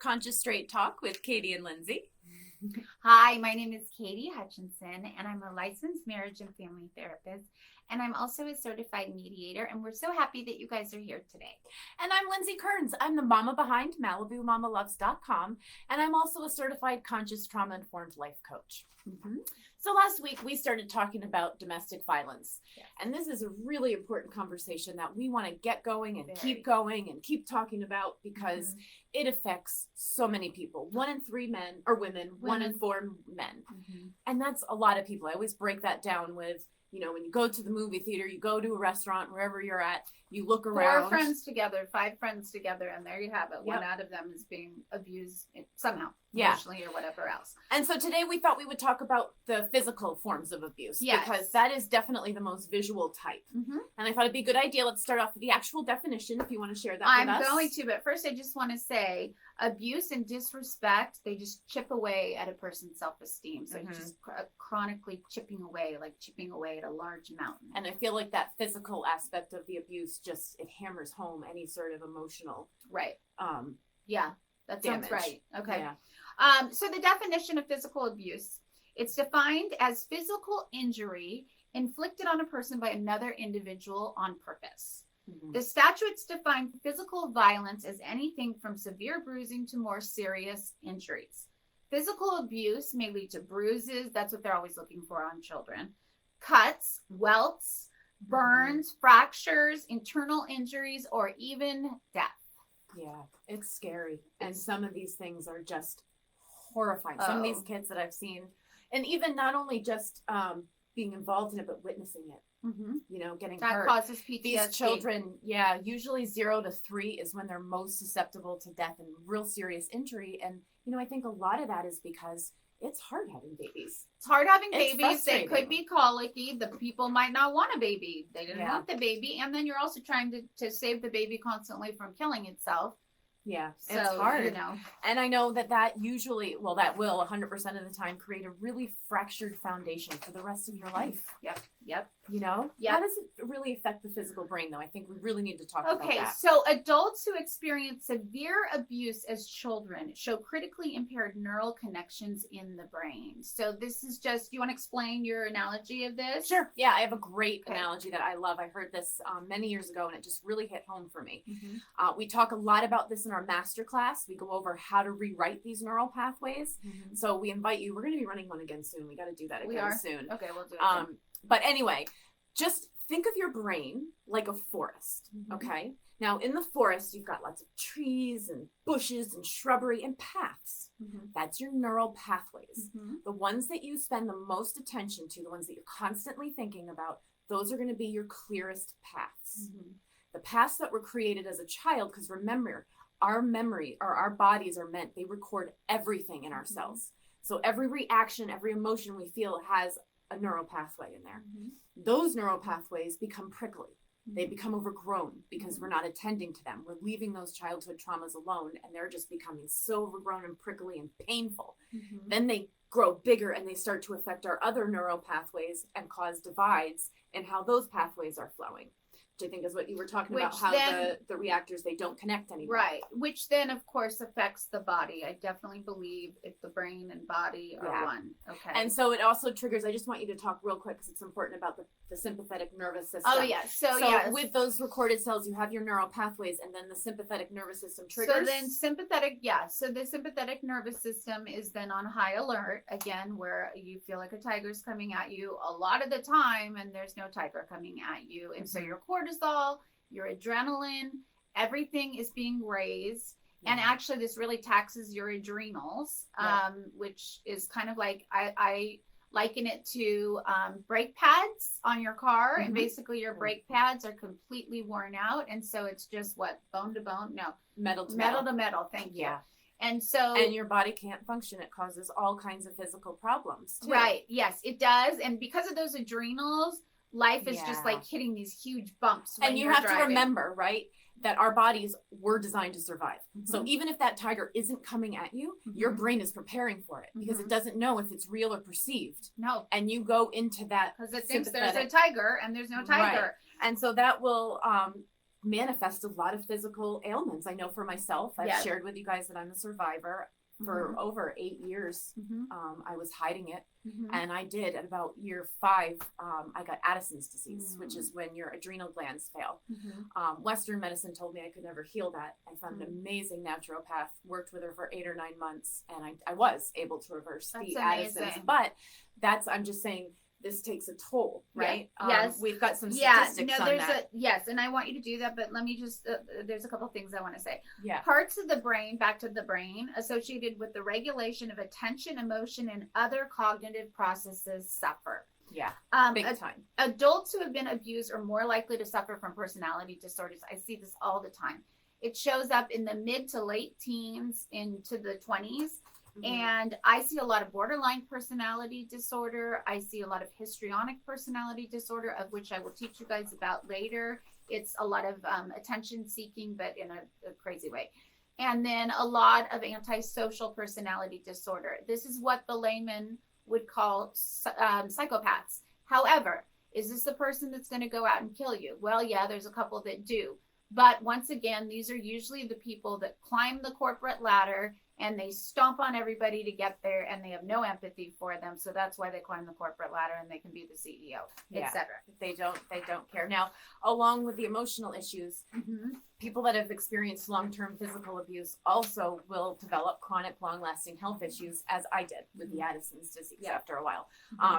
Conscious Straight Talk with Katie and Lindsey. Hi, my name is Katie Hutchinson, and I'm a licensed marriage and family therapist, and I'm also a certified mediator, and we're so happy that you guys are here today. And I'm Lindsey Kearns. I'm the mama behind MalibuMamaLoves.com, and I'm also a certified conscious trauma-informed life coach. Mm-hmm. So last week we started talking about domestic violence. Yes. And this is a really important conversation that we want to get going and keep talking about because it affects so many people. 1 in 3 men or women, 1 in 4 men. Mm-hmm. And that's a lot of people. I always break that down with, you know, when you go to the movie theater, you go to a restaurant, wherever you're at, you look around. 4 friends together, 5 friends together, and there you have it. Yep. 1 out of them is being abused somehow, emotionally or whatever else. And so today we thought we would talk about the physical forms of abuse because that is definitely the most visual type. Mm-hmm. And I thought it'd be a good idea. Let's start off with the actual definition if you want to share that with us. I'm going to, but first I just want to say abuse and disrespect, they just chip away at a person's self-esteem. So it's just chronically chipping away, like chipping away at a large mountain. And I feel like that physical aspect of the abuse just, it hammers home any sort of emotional. Right. Yeah, that sounds right. Okay. Yeah. So the definition of physical abuse, it's defined as physical injury inflicted on a person by another individual on purpose. Mm-hmm. The statutes define physical violence as anything from severe bruising to more serious injuries. Physical abuse may lead to bruises, that's what they're always looking for on children, cuts, welts, burns, fractures, internal injuries, or even death. Yeah, it's scary. And some of these things are just horrifying. Some of these kids that I've seen, and even not only just being involved in it, but witnessing it. Mm-hmm. You know, getting that hurt. Causes PTSD. These children, usually 0 to 3 is when they're most susceptible to death and real serious injury. And, you know, I think a lot of that is because it's hard having babies. It's hard having babies. They Frustrating. could be colicky. The people might not want a baby. They didn't want the baby. And then you're also trying to save the baby constantly from killing itself. Yeah, so, it's hard. You know. And I know that usually, that will 100% of the time create a really fractured foundation for the rest of your life. Yep. You know? Yep. How does it really affect the physical brain, though? I think we really need to talk about that. Okay, so adults who experience severe abuse as children show critically impaired neural connections in the brain. So this is just, you want to explain your analogy of this? Sure. Yeah, I have a great analogy that I love. I heard this many years ago, and it just really hit home for me. Mm-hmm. We talk a lot about this in our master class. We go over how to rewrite these neural pathways. Mm-hmm. So we invite you. We're going to be running one again soon. We got to do that again soon. Okay, we'll do it. But anyway, just think of your brain like a forest, okay? Now, in the forest, you've got lots of trees and bushes and shrubbery and paths. That's your neural pathways. The ones that you spend the most attention to, the ones that you're constantly thinking about, those are going to be your clearest paths. The paths that were created as a child, because remember, our memory or our bodies are meant, they record everything in our cells. So every reaction, every emotion we feel has a neural pathway in there. Those neural pathways become prickly. They become overgrown because we're not attending to them. We're leaving those childhood traumas alone, and they're just becoming so overgrown and prickly and painful. Then they grow bigger and they start to affect our other neural pathways and cause divides in how those pathways are flowing. Which I think is what you were talking about, how the reactors, they don't connect anymore. Right, which then, of course, affects the body. I definitely believe if the brain and body are one. Okay. And so it also triggers, I just want you to talk real quick because it's important about the sympathetic nervous system. Oh, yeah. So with those recorded cells, you have your neural pathways, and then the sympathetic nervous system triggers. So then so the sympathetic nervous system is then on high alert, again, where you feel like a tiger's coming at you a lot of the time, and there's no tiger coming at you. And so your cortisol, your adrenaline, everything is being raised. And actually, this really taxes your adrenals, which is kind of like, I liken it to brake pads on your car. And basically, your brake pads are completely worn out. And so it's just bone to bone? No. Metal to metal. Thank you. And so. And your body can't function. It causes all kinds of physical problems, too. Right. Yes, it does. And because of those adrenals, life is just like hitting these huge bumps. And you have to remember, right, that our bodies were designed to survive. So even if that tiger isn't coming at you, your brain is preparing for it because it doesn't know if it's real or perceived. No. And you go into that because it thinks there's a tiger and there's no tiger. Right. And so that will manifest a lot of physical ailments. I know for myself, I've shared with you guys that I'm a survivor. For over 8 years, I was hiding it. And I did at about year 5, I got Addison's disease, which is when your adrenal glands fail. Western medicine told me I could never heal that. I found an amazing naturopath, worked with her for 8 or 9 months, and I was able to reverse the Addison's. But I'm just saying, this takes a toll, right? Yes. We've got some statistics on that. Yes, and I want you to do that, but let me just, there's a couple things I want to say. Yeah. Parts of the brain, back to the brain, associated with the regulation of attention, emotion, and other cognitive processes suffer. Yeah, big time. Adults who have been abused are more likely to suffer from personality disorders. I see this all the time. It shows up in the mid to late teens into the 20s. And I see a lot of borderline personality disorder. I see a lot of histrionic personality disorder, of which I will teach you guys about later. It's a lot of attention seeking, but in a crazy way. And then a lot of antisocial personality disorder. This is what the layman would call psychopaths. However, is this a person that's going to go out and kill you? Well, yeah, there's a couple that do. But once again, these are usually the people that climb the corporate ladder and they stomp on everybody to get there, and they have no empathy for them. So that's why they climb the corporate ladder and they can be the CEO, etc. They don't care. Now, along with the emotional issues, people that have experienced long-term physical abuse also will develop chronic, long-lasting health issues, as I did with the Addison's disease after a while.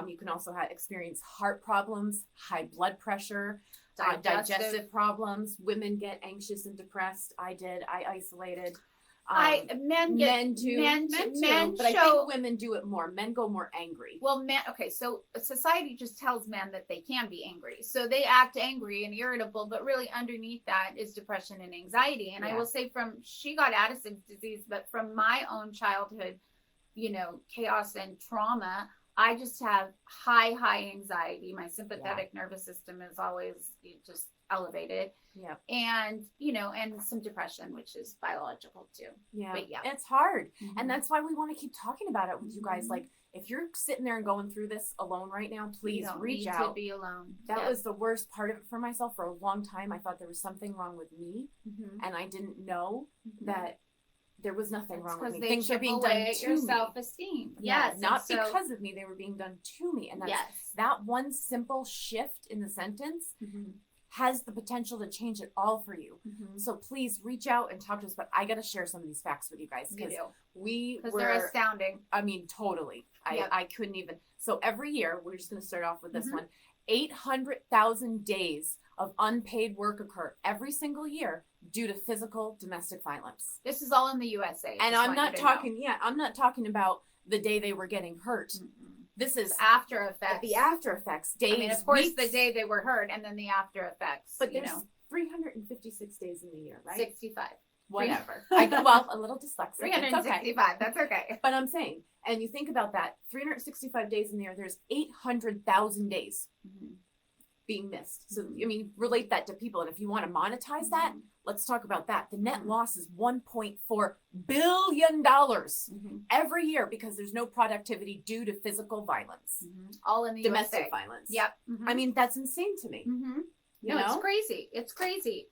You can also experience heart problems, high blood pressure, digestive problems. Women get anxious and depressed. I did. I isolated. Men too. But I think women do it more. Men go more angry. Well, so society just tells men that they can be angry. So they act angry and irritable, but really underneath that is depression and anxiety. And I will say she got Addison's disease, but from my own childhood, chaos and trauma, I just have high anxiety. My sympathetic nervous system is always just elevated. Yeah. And, and some depression, which is biological too. Yeah. But yeah. It's hard. And that's why we want to keep talking about it with you guys. Like, if you're sitting there and going through this alone right now, please reach out. To be alone. That was the worst part of it for myself. For a long time, I thought there was something wrong with me. And I didn't know that there was nothing wrong with me. Things are being done to your me. Self-esteem. Yes. Not because of me. They were being done to me. And that one simple shift in the sentence has the potential to change it all for you. So please reach out and talk to us. But I got to share some of these facts with you guys, because they're astounding. I mean, totally. I couldn't even. So every year, we're just going to start off with this one. 800,000 days of unpaid work occur every single year due to physical domestic violence. This is all in the USA. And I'm not talking. I'm not talking about the day they were getting hurt. This is after effects. The after effects. Days. I mean, of course, the day they were hurt, and then the after effects. But there's 356 days in the year, right? 65. Whatever. A little dyslexic. 365. That's okay. But I'm saying, and you think about that, 365 days in the year, there's 800,000 days being missed. So, I mean, relate that to people. And if you want to monetize that, let's talk about that. The net loss is $1.4 billion every year because there's no productivity due to physical violence. All in the domestic USA. Violence. Yep. I mean, that's insane to me. You know? It's crazy. It's crazy.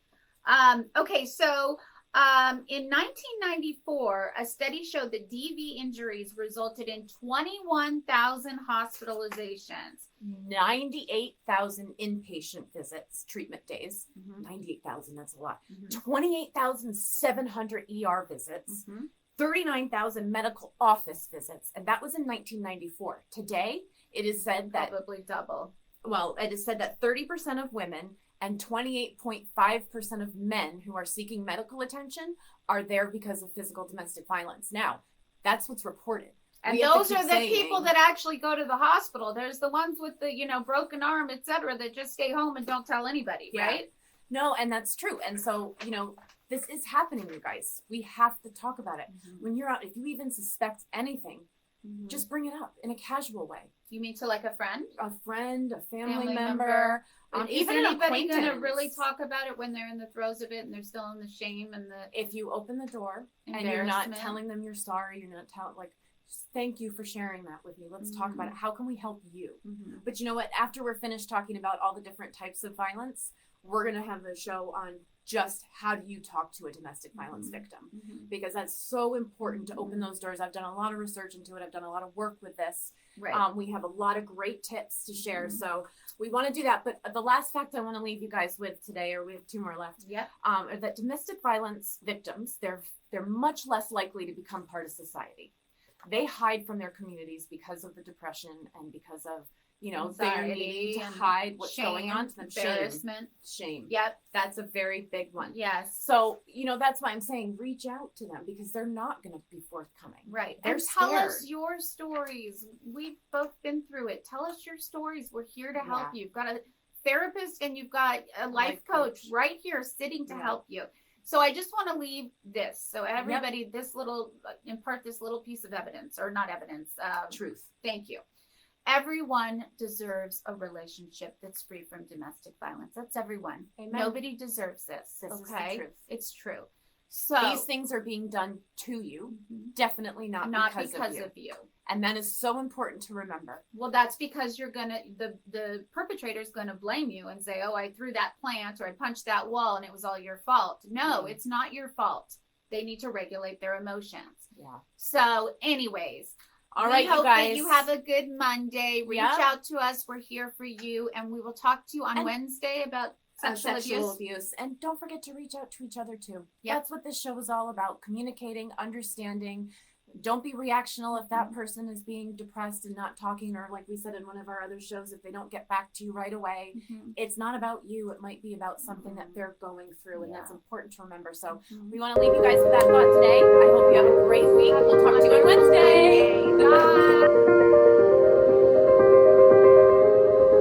Okay, so in 1994, a study showed that DV injuries resulted in 21,000 hospitalizations. 98,000 inpatient visits, treatment days. 98,000, that's a lot. 28,700 ER visits. 39,000 medical office visits. And that was in 1994. Today, it is said that... Probably double. Well, it is said that 30% of women and 28.5% of men who are seeking medical attention are there because of physical domestic violence. Now, that's what's reported. And those are the people that actually go to the hospital. There's the ones with the, broken arm, etc., that just stay home and don't tell anybody, right? No, and that's true. And so, this is happening, you guys. We have to talk about it. When you're out, if you even suspect anything, just bring it up in a casual way. You mean to like a friend? A friend, a family member. Is anybody going to really talk about it when they're in the throes of it and they're still in the shame and the... If you open the door and you're not telling them you're sorry, you're not telling, just thank you for sharing that with me. Let's talk about it. How can we help you? But you know what? After we're finished talking about all the different types of violence, we're going to have a show on just how do you talk to a domestic violence victim, because that's so important to open those doors. I've done a lot of research into it. I've done a lot of work with this. Right. We have a lot of great tips to share. So we want to do that. But the last fact I want to leave you guys with today, or we have 2 more left, are that domestic violence victims, they're much less likely to become part of society. They hide from their communities because of the depression and because of, you know, they're needing to hide what's going on to them. Embarrassment. Shame. Yep. That's a very big one. Yes. So, you know, that's why I'm saying reach out to them, because they're not going to be forthcoming. Right. They're and tell scared. us your stories. We've both been through it. Tell us your stories. We're here to help you. You've got a therapist and you've got a life coach right here sitting to help you. So I just want to leave this. So everybody, impart this little piece of evidence, or not evidence. Truth. Thank you. Everyone deserves a relationship that's free from domestic violence. That's everyone. Amen. Nobody deserves this. This is the truth. It's true. So these things are being done to you, definitely not because of you. And that is so important to remember. Well, that's because you're gonna the perpetrator is gonna blame you and say, "Oh, I threw that plant or I punched that wall and it was all your fault." No, it's not your fault. They need to regulate their emotions. Yeah. So, anyways, all right, hope you guys. that you have a good Monday. Reach out to us. We're here for you, and we will talk to you on Wednesday about sexual abuse. And don't forget to reach out to each other too. That's what this show is all about: communicating, understanding. Don't be reactional if that person is being depressed and not talking, or like we said in one of our other shows, if they don't get back to you right away. It's not about you. It might be about something that they're going through, and that's important to remember. So we want to leave you guys with that thought today. I hope you have a great week. We'll talk to you on Wednesday. Bye.